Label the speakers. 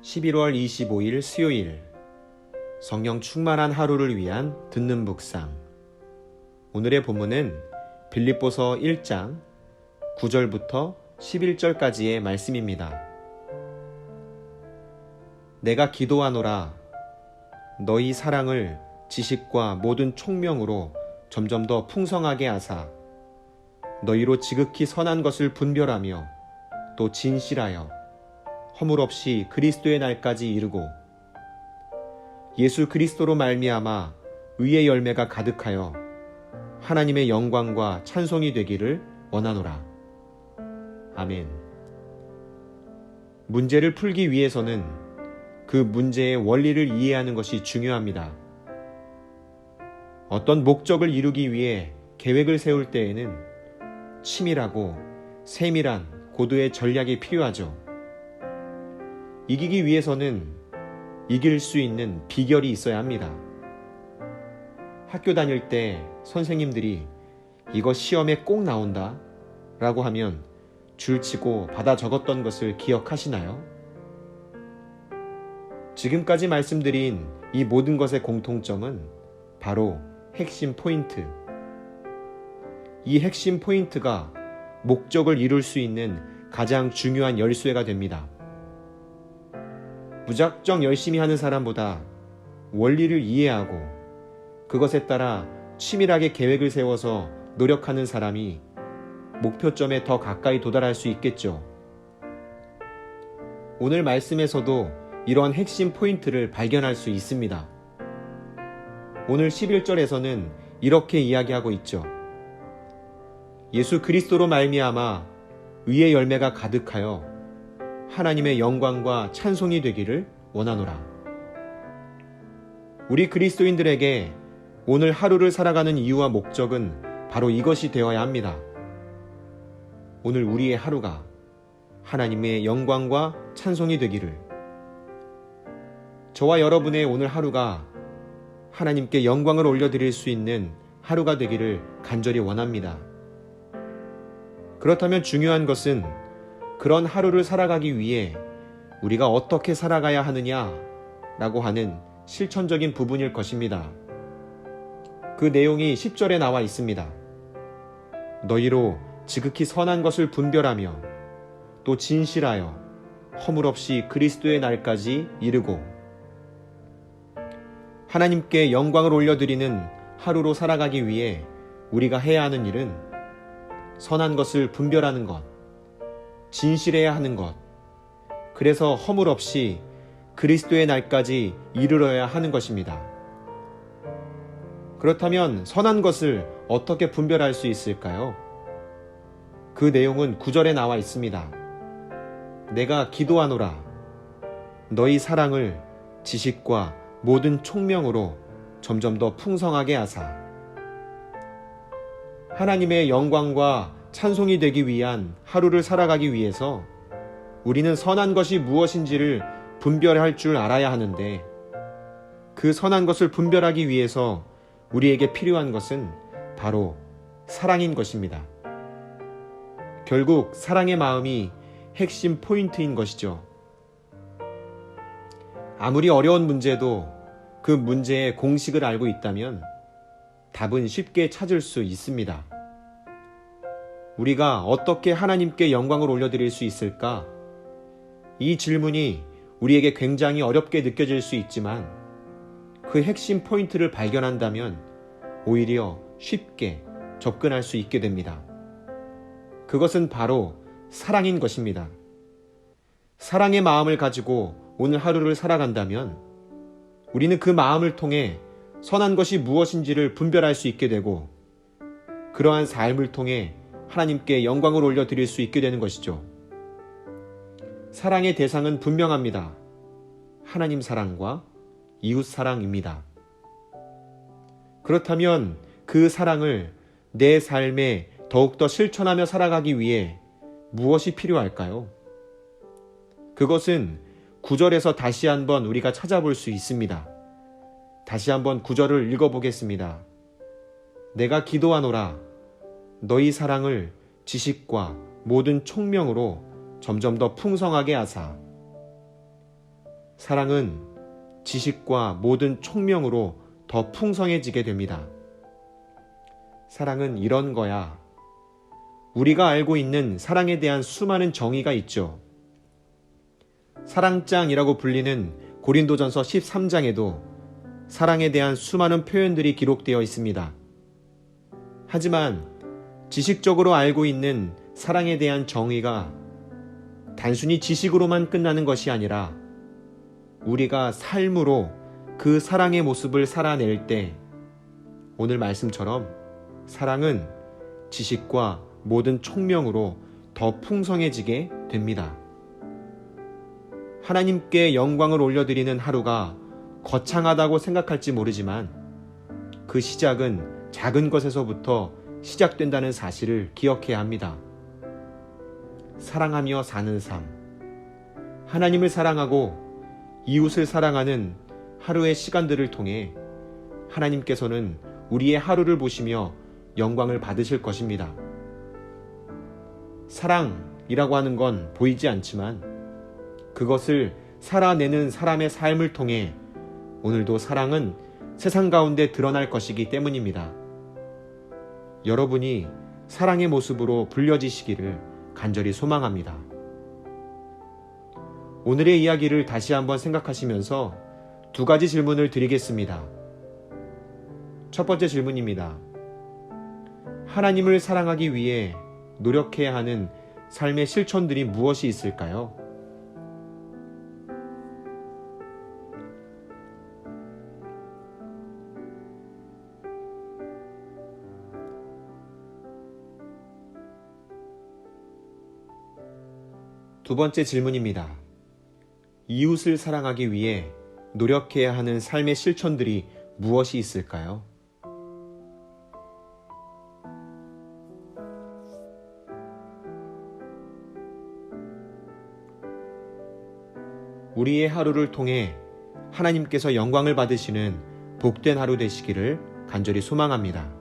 Speaker 1: 11월 25일 수요일 성령 충만한 하루를 위한 듣는 묵상. 오늘의 본문은 빌립보서 1장 9절부터 11절까지의 말씀입니다. 내가 기도하노라. 너희 사랑을 지식과 모든 총명으로 점점 더 풍성하게 하사 너희로 지극히 선한 것을 분별하며 또 진실하여 허물 없이 그리스도의 날까지 이르고 예수 그리스도로 말미암아 의의 열매가 가득하여 하나님의 영광과 찬송이 되기를 원하노라. 아멘. 문제를 풀기 위해서는 그 문제의 원리를 이해하는 것이 중요합니다. 어떤 목적을 이루기 위해 계획을 세울 때에는 치밀하고 세밀한 고도의 전략이 필요하죠. 이기기 위해서는 이길 수 있는 비결이 있어야 합니다. 학교 다닐 때 선생님들이 이거 시험에 꼭 나온다 라고 하면 줄치고 받아 적었던 것을 기억하시나요? 지금까지 말씀드린 이 모든 것의 공통점은 바로 핵심 포인트. 이 핵심 포인트가 목적을 이룰 수 있는 가장 중요한 열쇠가 됩니다. 무작정 열심히 하는 사람보다 원리를 이해하고 그것에 따라 치밀하게 계획을 세워서 노력하는 사람이 목표점에 더 가까이 도달할 수 있겠죠. 오늘 말씀에서도 이런 핵심 포인트를 발견할 수 있습니다. 오늘 11절에서는 이렇게 이야기하고 있죠. 예수 그리스도로 말미암아 의의 열매가 가득하여 하나님의 영광과 찬송이 되기를 원하노라. 우리 그리스도인들에게 오늘 하루를 살아가는 이유와 목적은 바로 이것이 되어야 합니다. 오늘 우리의 하루가 하나님의 영광과 찬송이 되기를, 저와 여러분의 오늘 하루가 하나님께 영광을 올려드릴 수 있는 하루가 되기를 간절히 원합니다. 그렇다면 중요한 것은 그런 하루를 살아가기 위해 우리가 어떻게 살아가야 하느냐라고 하는 실천적인 부분일 것입니다. 그 내용이 10절에 나와 있습니다. 너희로 지극히 선한 것을 분별하며 또 진실하여 허물 없이 그리스도의 날까지 이르고, 하나님께 영광을 올려드리는 하루로 살아가기 위해 우리가 해야 하는 일은 선한 것을 분별하는 것, 진실해야 하는 것, 그래서 허물 없이 그리스도의 날까지 이르러야 하는 것입니다. 그렇다면 선한 것을 어떻게 분별할 수 있을까요? 그 내용은 9절에 나와 있습니다. 내가 기도하노라. 너희 사랑을 지식과 모든 총명으로 점점 더 풍성하게 하사. 하나님의 영광과 찬송이 되기 위한 하루를 살아가기 위해서 우리는 선한 것이 무엇인지를 분별할 줄 알아야 하는데, 그 선한 것을 분별하기 위해서 우리에게 필요한 것은 바로 사랑인 것입니다. 결국 사랑의 마음이 핵심 포인트인 것이죠. 아무리 어려운 문제도 그 문제의 공식을 알고 있다면 답은 쉽게 찾을 수 있습니다. 우리가 어떻게 하나님께 영광을 올려드릴 수 있을까? 이 질문이 우리에게 굉장히 어렵게 느껴질 수 있지만 그 핵심 포인트를 발견한다면 오히려 쉽게 접근할 수 있게 됩니다. 그것은 바로 사랑인 것입니다. 사랑의 마음을 가지고 오늘 하루를 살아간다면 우리는 그 마음을 통해 선한 것이 무엇인지를 분별할 수 있게 되고, 그러한 삶을 통해 하나님께 영광을 올려드릴 수 있게 되는 것이죠. 사랑의 대상은 분명합니다. 하나님 사랑과 이웃 사랑입니다. 그렇다면 그 사랑을 내 삶에 더욱더 실천하며 살아가기 위해 무엇이 필요할까요? 그것은 9절에서 다시 한번 우리가 찾아볼 수 있습니다. 다시 한번 9절을 읽어보겠습니다. 내가 기도하노라. 너희 사랑을 지식과 모든 총명으로 점점 더 풍성하게 하사. 사랑은 지식과 모든 총명으로 더 풍성해지게 됩니다. 사랑은 이런 거야. 우리가 알고 있는 사랑에 대한 수많은 정의가 있죠. 사랑장이라고 불리는 고린도전서 13장에도 사랑에 대한 수많은 표현들이 기록되어 있습니다. 하지만 지식적으로 알고 있는 사랑에 대한 정의가 단순히 지식으로만 끝나는 것이 아니라 우리가 삶으로 그 사랑의 모습을 살아낼 때 오늘 말씀처럼 사랑은 지식과 모든 총명으로 더 풍성해지게 됩니다. 하나님께 영광을 올려드리는 하루가 거창하다고 생각할지 모르지만 그 시작은 작은 것에서부터 시작된다는 사실을 기억해야 합니다. 사랑하며 사는 삶, 하나님을 사랑하고 이웃을 사랑하는 하루의 시간들을 통해 하나님께서는 우리의 하루를 보시며 영광을 받으실 것입니다. 사랑이라고 하는 건 보이지 않지만 그것을 살아내는 사람의 삶을 통해 오늘도 사랑은 세상 가운데 드러날 것이기 때문입니다. 여러분이 사랑의 모습으로 불려지시기를 간절히 소망합니다. 오늘의 이야기를 다시 한번 생각하시면서 두 가지 질문을 드리겠습니다. 첫 번째 질문입니다. 하나님을 사랑하기 위해 노력해야 하는 삶의 실천들이 무엇이 있을까요? 두 번째 질문입니다. 이웃을 사랑하기 위해 노력해야 하는 삶의 실천들이 무엇이 있을까요? 우리의 하루를 통해 하나님께서 영광을 받으시는 복된 하루 되시기를 간절히 소망합니다.